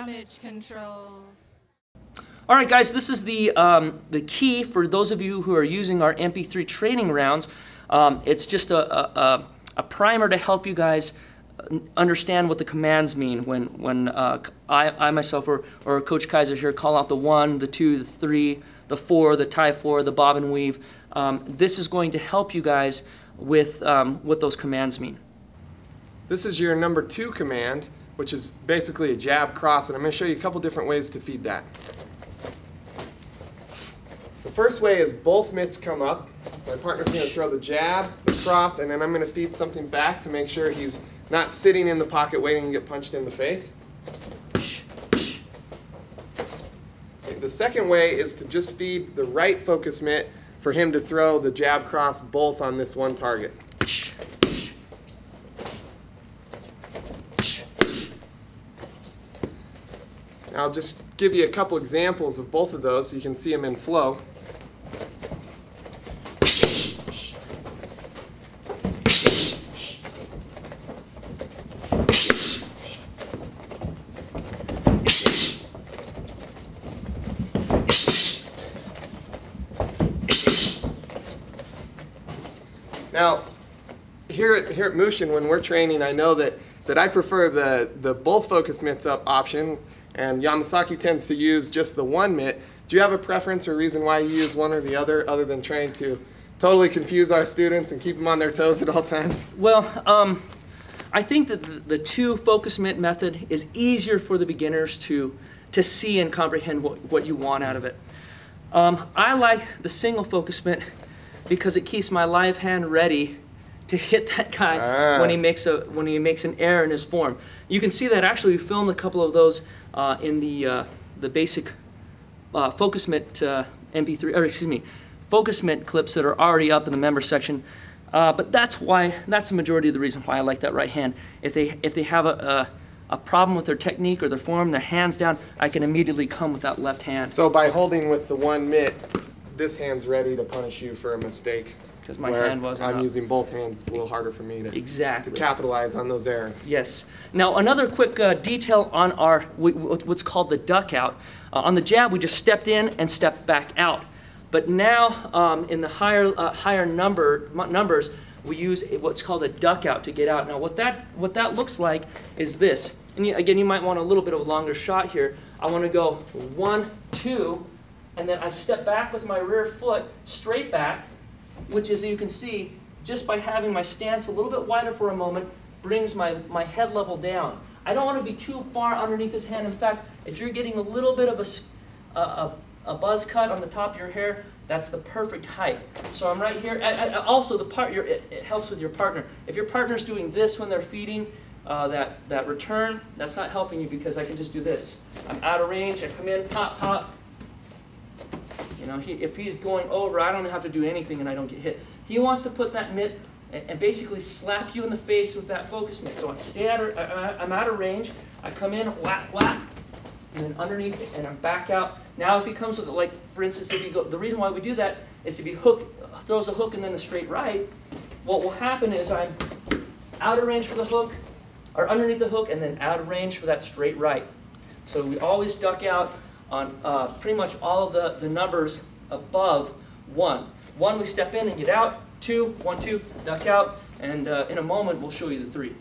Damage control. All right, guys, this is the key for those of you who are using our MP3 training rounds. It's just a primer to help you guys understand what the commands mean when I myself or Coach Kaiser here call out the 1, the 2, the 3, the 4, the tie 4, the bob and weave. This is going to help you guys with what those commands mean. This is your number 2 command, which is basically a jab cross, and I'm going to show you a couple different ways to feed that. The first way is both mitts come up. My partner's going to throw the jab, the cross, and then I'm going to feed something back to make sure he's not sitting in the pocket waiting to get punched in the face. Okay, the second way is to just feed the right focus mitt for him to throw the jab cross both on this one target. Now I'll just give you a couple examples of both of those so you can see them in flow. Now, here at Mushin, when we're training, I know that I prefer the both focus mitts up option, and Yamasaki tends to use just the one mitt. Do you have a preference or reason why you use one or the other than trying to totally confuse our students and keep them on their toes at all times? Well, I think that the 2 focus mitt method is easier for the beginners to see and comprehend what you want out of it. I like the single focus mitt because it keeps my live hand ready to hit that guy when he makes an error in his form. You can see that actually we filmed a couple of those in the basic focus mitt MP3, or excuse me, focus mitt clips that are already up in the member section. But that's the majority of the reason why I like that right hand. If they have a problem with their technique or their form, their hands down, I can immediately come with that left hand. So by holding with the one mitt, this hand's ready to punish you for a mistake. Because my hand wasn't I'm up. using both hands, it's a little harder for me to capitalize on those errors. Yes. Now another quick detail on our what's called the duck out. On the jab, we just stepped in and stepped back out. But now in the higher numbers, we use what's called a duck out to get out. Now what that looks like is this. And again, you might want a little bit of a longer shot here. I want to go 1, 2. And then I step back with my rear foot straight back, which, as you can see, just by having my stance a little bit wider for a moment, brings my head level down. I don't want to be too far underneath his hand. In fact, if you're getting a little bit of a buzz cut on the top of your hair, that's the perfect height. So I'm right here. Also, it helps with your partner. If your partner's doing this when they're feeding, that return, that's not helping you because I can just do this. I'm out of range. I come in, pop, pop. You know, if he's going over, I don't have to do anything and I don't get hit. He wants to put that mitt and basically slap you in the face with that focus mitt. So I'm out of range. I come in, whack, whack, and then underneath it, and I'm back out. Now if he comes with, like, for instance, if you go, the reason why we do that is if he throws a hook and then a straight right, what will happen is I'm out of range for the hook, or underneath the hook, and then out of range for that straight right. So we always duck out on pretty much all of the numbers above 1. 1, we step in and get out. 2, 1, 2, duck out. And in a moment, we'll show you the 3.